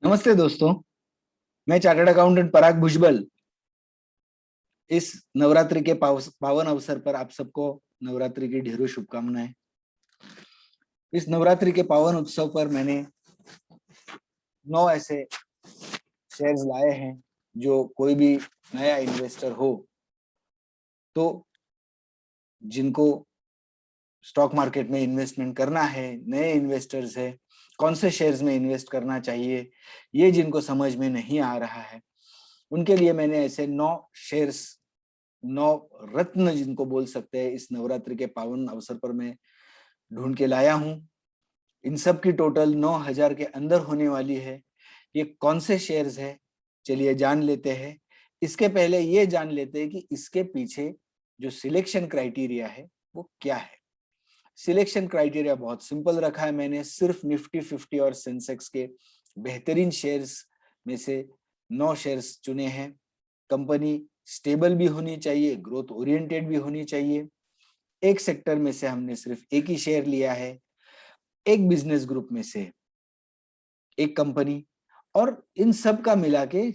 नमस्ते दोस्तों। मैं चार्टर्ड अकाउंटेंट पराग भुजबल इस नवरात्रि के पावन अवसर पर आप सबको नवरात्रि की ढेरों शुभकामनाएं। इस नवरात्रि के पावन उत्सव पर मैंने 9 ऐसे शेयर्स लाए हैं जो कोई भी नया इन्वेस्टर हो तो जिनको स्टॉक मार्केट में इन्वेस्टमेंट करना है, नए इन्वेस्टर्स है, कौन से शेयर्स में इन्वेस्ट करना चाहिए ये जिनको समझ में नहीं आ रहा है उनके लिए मैंने ऐसे 9 शेयर्स, 9 रत्न जिनको बोल सकते हैं, इस नवरात्रि के पावन अवसर पर मैं ढूंढ के लाया हूं। इन सब की टोटल 9,000 के अंदर होने वाली है। ये कौन से शेयर्स है, चलिए जान लेते हैं। इसके पहले ये जान लेते हैं कि इसके पीछे जो सिलेक्शन क्राइटेरिया है वो क्या है। सिलेक्शन क्राइटेरिया बहुत सिंपल रखा है मैंने, सिर्फ निफ्टी 50 और सेंसेक्स के बेहतरीन शेयर्स में से 9 शेयर्स चुने हैं। कंपनी स्टेबल भी होनी चाहिए, ग्रोथ ओरिएंटेड भी होनी चाहिए। एक सेक्टर में से हमने सिर्फ एक ही शेयर लिया है, एक बिजनेस ग्रुप में से एक कंपनी, और इन सब का मिला के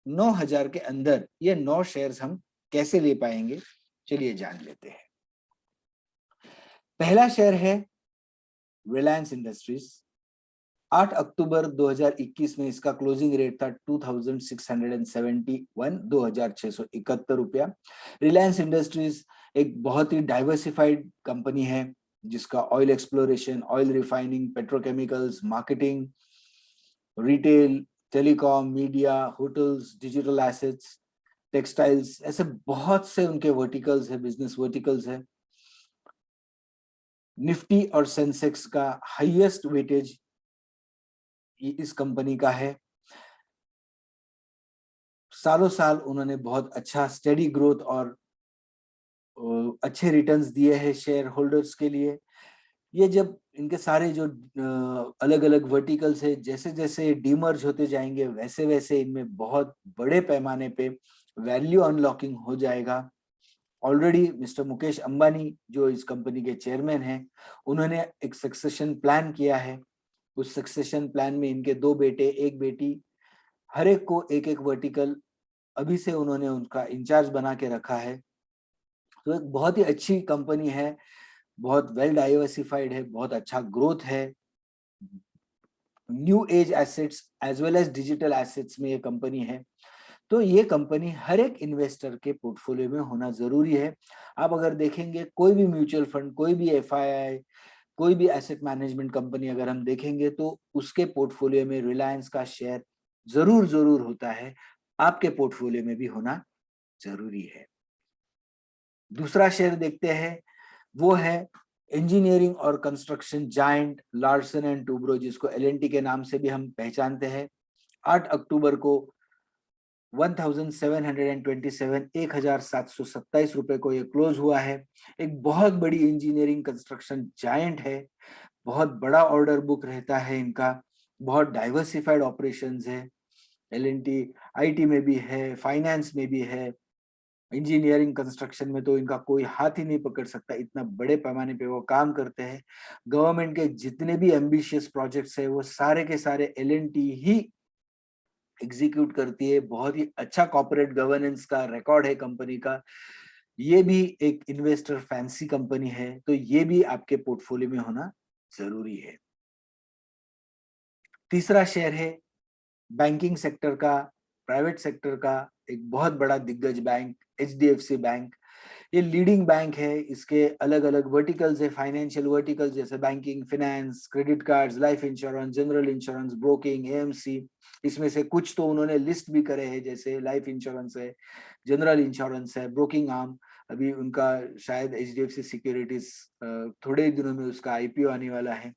9,000 के अंदर ये 9 शेयर्स हम कैसे ले पाएंगे, चलिए जान लेते हैं। पहला शेयर है रिलायंस इंडस्ट्रीज। 8 अक्टूबर 2021 में इसका क्लोजिंग रेट था 2671 रुपया। रिलायंस इंडस्ट्रीज एक बहुत ही डाइवर्सिफाइड कंपनी है जिसका oil exploration, oil refining, petrochemicals, marketing, retail, telecom, media, hotels, digital assets, textiles, ऐसे बहुत से उनके वर्टिकल्स है, बिजनेस वर्टिकल्स है। निफ्टी और सेंसेक्स का हाईएस्ट वेटेज इस कंपनी का है। सालों साल उन्होंने बहुत अच्छा स्टेडी ग्रोथ और अच्छे रिटर्न्स दिए हैं शेयर होल्डर्स के लिए। ये जब इनके सारे जो अलग अलग वर्टिकल्स है जैसे जैसे डीमर्ज होते जाएंगे वैसे वैसे इनमें बहुत बड़े पैमाने पे वैल्यू अनलॉकिंग हो जाएगा। ऑलरेडी मिस्टर मुकेश अंबानी जो इस कंपनी के चेयरमैन हैं, उन्होंने एक सक्सेशन प्लान किया है। उस सक्सेशन प्लान में इनके 2 बेटे, 1 बेटी, हर एक को एक एक वर्टिकल अभी से उन्होंने उनका इंचार्ज बना के रखा है। तो एक बहुत ही अच्छी कंपनी है, बहुत वेल डाइवर्सिफाइड है, बहुत अच्छा ग्रोथ है। New age assets as well as digital assets में ये कंपनी है। तो ये कंपनी हर एक इन्वेस्टर के पोर्टफोलियो में होना जरूरी है। आप अगर देखेंगे कोई भी म्यूचुअल फंड, कोई भी एफआईआई, कोई भी एसेट मैनेजमेंट कंपनी अगर हम देखेंगे तो उसके पोर्टफोलियो में रिलायंस का शेयर जरूर जरूर होता है। आपके पोर्टफोलियो में भी होना जरूरी है। दूसरा शेयर देखते हैं, वो है इंजीनियरिंग और construction giant Larsen and Toubro, जिसको एलएनटी के नाम से भी हम पहचानते हैं। 8 अक्टूबर को 1727 1727 रुपए को ये क्लोज हुआ है। एक बहुत बड़ी इंजीनियरिंग कंस्ट्रक्शन जायंट है, बहुत बड़ा ऑर्डर बुक रहता है इनका, बहुत डाइवर्सिफाइड ऑपरेशंस है। एलएनटी आईटी में भी है, फाइनेंस में भी है, इंजीनियरिंग कंस्ट्रक्शन में तो इनका कोई हाथ ही नहीं पकड़ सकता, इतना बड़े पैमाने पे वो काम करते हैं। गवर्नमेंट के जितने भी एम्बिशियस प्रोजेक्ट्स है वो सारे के सारे एलएनटी ही एग्जीक्यूट करती है। बहुत ही अच्छा कॉर्पोरेट गवर्नेंस का रिकॉर्ड है कंपनी का। ये भी एक इन्वेस्टर फैंसी कंपनी है, तो ये भी आपके पोर्टफोलियो में होना जरूरी है। तीसरा शेयर है बैंकिंग सेक्टर का, प्राइवेट सेक्टर का एक बहुत बड़ा दिग्गज बैंक एचडीएफसी बैंक। ये लीडिंग बैंक है, इसके अलग अलग वर्टिकल्स है, फाइनेंशियल वर्टिकल्स जैसे banking, finance, credit cards, life insurance, general insurance, broking, AMC. इसमें से कुछ तो उन्होंने लिस्ट भी करे हैं, जैसे लाइफ इंश्योरेंस है, जनरल इंश्योरेंस है, ब्रोकिंग आर्म। अभी उनका शायद एचडीएफसी सिक्योरिटीज थोड़े दिनों में उसका आईपीओ आने वाला है।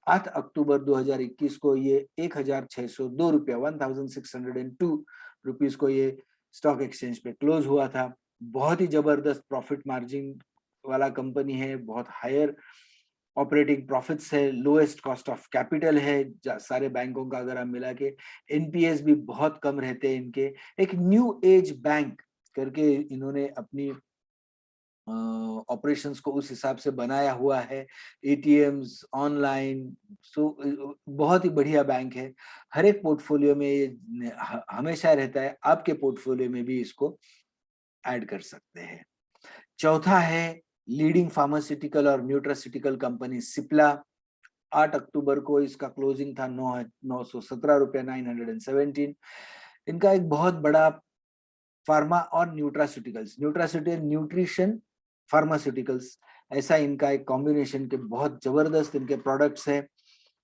8 अक्टूबर 2021 को ये 1602 रुपया 1602 रुपीज को ये स्टॉक एक्सचेंज पे क्लोज हुआ था। बहुत ही जबरदस्त प्रॉफिट मार्जिन वाला कंपनी है, बहुत हायर ऑपरेटिंग प्रॉफिट्स है, लोएस्ट कॉस्ट ऑफ कैपिटल है सारे बैंकों का अगर हम मिला के। एनपीएस भी बहुत कम रहते हैं इनके। एक न्यू एज बैंक करके इन्होंने अपनी ऑपरेशंस को उस हिसाब से बनाया हुआ है, एटीएम्स, ऑनलाइन, बहुत ही बढ़िया बैंक है। हर एक पोर्टफोलियो में ये हमेशा रहता है, आपके पोर्टफोलियो में भी इसको ऐड कर सकते हैं। चौथा है लीडिंग फार्मास्यूटिकल और न्यूट्रास्यूटिकल कंपनी सिप्ला। 8 अक्टूबर को इसका क्लोजिंग था 917 रुपया, 917। इनका एक बहुत बड़ा फार्मा और न्यूट्रास्यूटिकल्स, न्यूट्रिशन, फार्मास्यूटिकल्स, ऐसा इनका एक कॉम्बिनेशन के बहुत जबरदस्त इनके प्रोडक्ट्स है।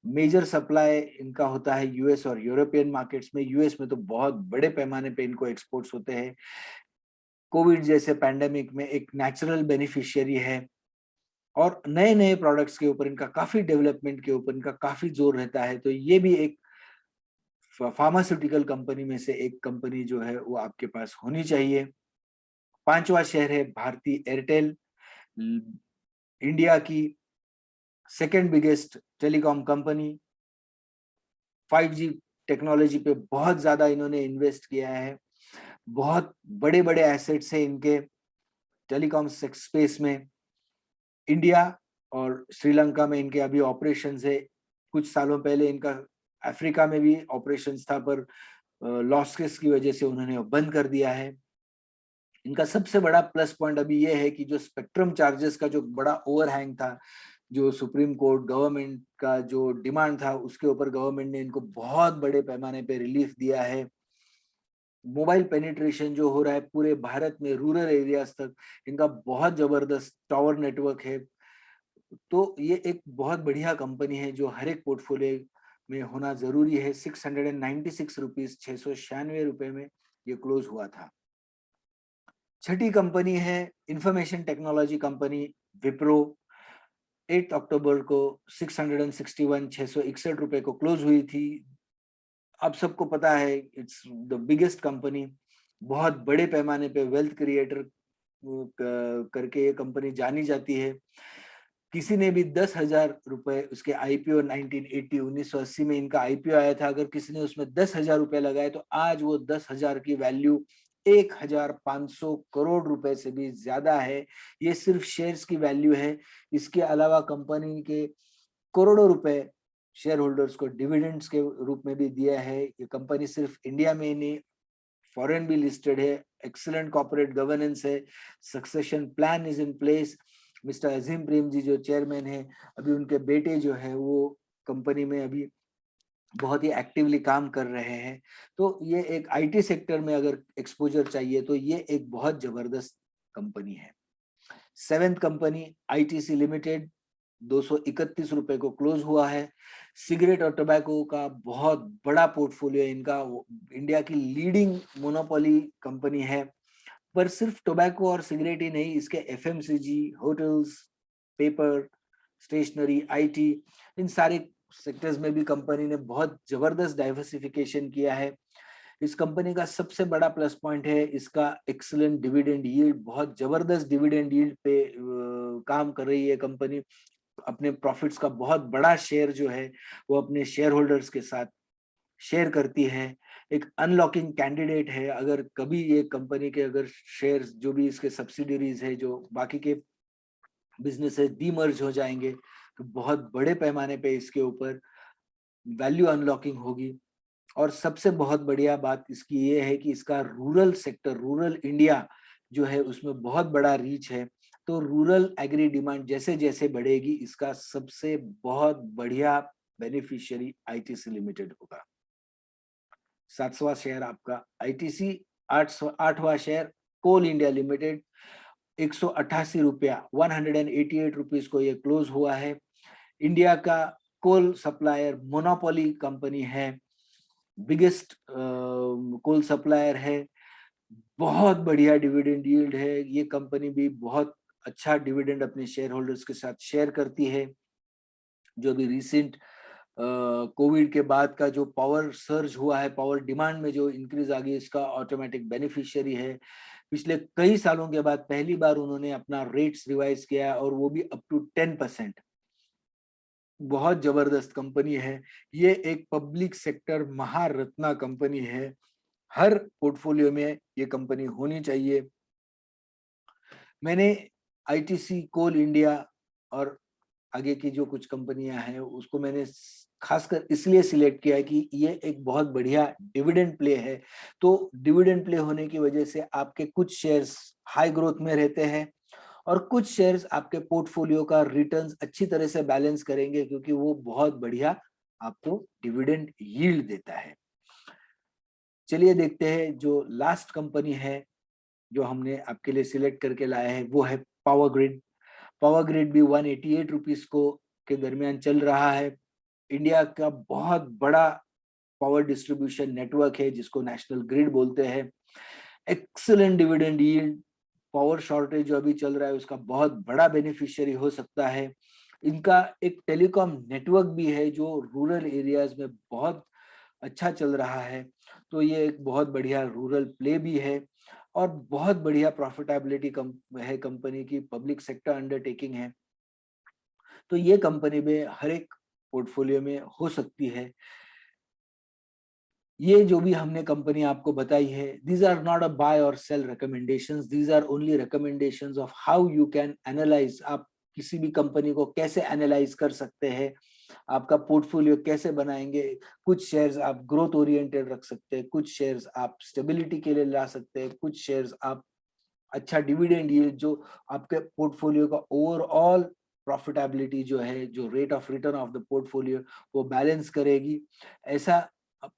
मेजर सप्लाई इनका होता है यूएस और यूरोपियन मार्केट्स में। यूएस में तो बहुत बड़े पैमाने पे इनको एक्सपोर्ट्स होते हैं। कोविड जैसे पैंडेमिक में एक नेचुरल बेनिफिशियरी है, और नए नए प्रोडक्ट्स के ऊपर इनका काफी डेवलपमेंट के ऊपर इनका काफी जोर रहता है। तो ये भी एक फार्मास्यूटिकल कंपनी में से एक कंपनी जो है वो आपके पास होनी चाहिए। पांचवा शेयर है भारती एयरटेल, इंडिया की second biggest telecom company. 5G technology पे बहुत ज्यादा इन्होंने इन्वेस्ट किया है, बहुत बड़े बड़े एसेट्स है इनके टेलीकॉम स्पेस में। इंडिया और श्रीलंका में इनके अभी ऑपरेशंस है। कुछ सालों पहले इनका अफ्रीका में भी ऑपरेशंस था, पर लॉसेस की वजह से उन्होंने बंद कर दिया है। इनका सबसे बड़ा प्लस पॉइंट अभी ये है कि जो स्पेक्ट्रम चार्जेस का जो बड़ा ओवरहैंग था, जो सुप्रीम कोर्ट गवर्नमेंट का जो डिमांड था, उसके ऊपर गवर्नमेंट ने इनको बहुत बड़े पैमाने पे रिलीफ दिया है। मोबाइल पेनिट्रेशन जो हो रहा है पूरे भारत में रूरल एरियाज तक, इनका बहुत जबरदस्त टावर नेटवर्क है। तो ये एक बहुत बढ़िया कंपनी है जो हर एक पोर्टफोलियो में होना जरूरी है। 696 रुपीज, 696 रुपए में ये क्लोज हुआ था। छठी कंपनी है इंफॉर्मेशन टेक्नोलॉजी कंपनी विप्रो। 8 अक्टूबर को 661, 661 रुपए को क्लोज हुई थी। आप सबको पता है इट्स द बिगेस्ट कंपनी, बहुत बड़े पैमाने पे वेल्थ क्रिएटर करके ये कंपनी जानी जाती है। किसी ने भी 10,000 रुपए उसके आईपीओ 1980 में इनका आईपीओ आया था, अगर किसी ने उसमें 10,000 रुपए लगाए तो आज वो 10,000 की वैल्यू 1,500 करोड़ रुपए से भी ज्यादा है। ये सिर्फ शेयर्स की वैल्यू है। इसके अलावा कंपनी के करोड़ों रुपए शेयर होल्डर्स को डिविडेंड्स के रूप में भी दिया है। ये कंपनी सिर्फ इंडिया में ही नहीं, फॉरेन भी लिस्टेड है। एक्सीलेंट कॉर्पोरेट गवर्नेंस है, succession plan is in place. Mister Azim Premji जो चेयरमैन है, अभी उनके बेटे जो है वो कंपनी में अभी बहुत ही एक्टिवली काम कर रहे हैं। तो ये एक आईटी सेक्टर में अगर एक्सपोजर चाहिए तो ये एक बहुत जबरदस्त कंपनी है। सेवेंथ कंपनी आईटीसी लिमिटेड, 231 रुपए को क्लोज हुआ है। सिगरेट और टोबैको का बहुत बड़ा पोर्टफोलियो इनका, इंडिया की लीडिंग मोनोपोली कंपनी है। पर सिर्फ टोबैको और सिगरेट ही नहीं, इसके FMCG, hotels, paper, stationery, IT, इन सारे सेक्टर्स में भी कंपनी ने बहुत जबरदस्त डाइवर्सिफिकेशन किया है। इस कंपनी का सबसे बड़ा प्लस पॉइंट है इसका एक्सीलेंट डिविडेंड यील्ड। बहुत जबरदस्त डिविडेंड यील्ड पे काम कर रही है कंपनी। अपने प्रॉफिट्स का बहुत बड़ा शेयर जो है वो अपने शेयर होल्डर्स के साथ शेयर करती है। एक अनलॉकिंग कैंडिडेट है। अगर कभी ये कंपनी के अगर शेयर्स जो भी इसके सब्सिडरीज है जो बाकी के बिजनेस डीमर्ज हो जाएंगे तो बहुत बड़े पैमाने पे इसके ऊपर वैल्यू अनलॉकिंग होगी। और सबसे बहुत बढ़िया बात इसकी ये है कि इसका रूरल सेक्टर, रूरल इंडिया जो है उसमें बहुत बड़ा रीच है। तो रूरल एग्री डिमांड जैसे जैसे बढ़ेगी, इसका सबसे बहुत बढ़िया बेनिफिशियरी आईटीसी लिमिटेड होगा। 7वां शेयर आपका आईटीसी। 8वां शेयर कोल इंडिया लिमिटेड, 188 रुपया, 188 रुपीज को ये क्लोज हुआ है। इंडिया का कोल सप्लायर मोनोपोली कंपनी है, बिगेस्ट कोल सप्लायर है। बहुत बढ़िया डिविडेंड यील्ड है। ये कंपनी भी बहुत अच्छा डिविडेंड अपने शेयर होल्डर्स के साथ शेयर करती है। जो भी रिसेंट कोविड के बाद का जो पावर सर्ज हुआ है, पावर डिमांड में जो इंक्रीज आ गई, इसका ऑटोमेटिक बेनिफिशियरी है। पिछले कई सालों के बाद पहली बार उन्होंने अपना रेट्स रिवाइज किया और वो भी अप टू 10%। बहुत जबरदस्त कंपनी है। ये एक पब्लिक सेक्टर महारत्ना कंपनी है। हर पोर्टफोलियो में ये कंपनी होनी चाहिए। मैंने आईटीसी, कोल इंडिया और आगे की जो कुछ कंपनियां हैं उसको मैंने खासकर इसलिए सिलेक्ट किया है कि ये एक बहुत बढ़िया डिविडेंड प्ले है। तो डिविडेंड प्ले होने की वजह से आपके कुछ शेयर्स हाई ग्रोथ में रहते हैं और कुछ शेयर्स आपके पोर्टफोलियो का रिटर्न्स अच्छी तरह से बैलेंस करेंगे, क्योंकि वो बहुत बढ़िया आपको डिविडेंड यील्ड देता है। चलिए देखते हैं जो लास्ट कंपनी है जो हमने आपके लिए सिलेक्ट करके लाया है, वो है पावर ग्रिड। पावर ग्रिड भी 188 रुपीज को के दरमियान चल रहा है। इंडिया का बहुत बड़ा पावर डिस्ट्रीब्यूशन नेटवर्क है जिसको नेशनल ग्रिड बोलते हैं। Excellent dividend yield, power shortage जो अभी चल रहा है उसका बहुत बड़ा बेनिफिशियरी हो सकता है। इनका एक टेलीकॉम नेटवर्क भी है जो रूरल एरियाज में बहुत अच्छा चल रहा है। तो ये एक बहुत बढ़िया रूरल प्ले भी है और बहुत बढ़िया प्रॉफिटेबिलिटी है कंपनी की, पब्लिक सेक्टर अंडरटेकिंग है। तो ये कंपनी में हर एक पोर्टफोलियो में हो सकती है। ये जो भी हमने कंपनी आपको बताई है, these are not a buy or sell recommendations, these are only recommendations of how you can analyze। आप किसी भी कंपनी को कैसे एनालाइज कर सकते हैं, आपका पोर्टफोलियो कैसे बनाएंगे। कुछ शेयर्स आप ग्रोथ ओरिएंटेड रख सकते हैं, कुछ शेयर्स आप स्टेबिलिटी के लिए ला सकते हैं, कुछ शेयर्स आप अच्छा डिविडेंड यील्ड जो आपके पोर्टफोलियो का ओवरऑल प्रॉफिटेबिलिटी जो है, जो rate of return of the portfolio वो बैलेंस करेगी, ऐसा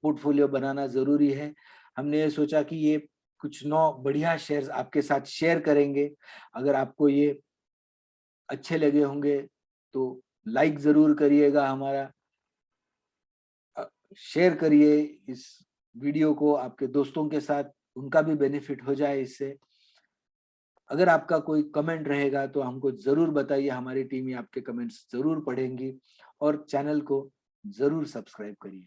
पोर्टफोलियो बनाना जरूरी है। हमने ये सोचा कि ये कुछ 9 बढ़िया शेयर्स आपके साथ शेयर करेंगे। अगर आपको ये अच्छे लगे होंगे तो लाइक जरूर करिएगा, हमारा शेयर करिए इस वीडियो को आपके दोस्तों के साथ, उनका भी बेनिफिट हो जाए इससे। अगर आपका कोई कमेंट रहेगा तो हमको जरूर बताइए, हमारी टीम ही आपके कमेंट्स जरूर पढ़ेंगी। और चैनल को जरूर सब्सक्राइब करिए।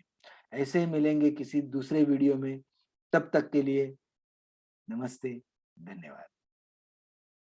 ऐसे ही मिलेंगे किसी दूसरे वीडियो में, तब तक के लिए नमस्ते, धन्यवाद।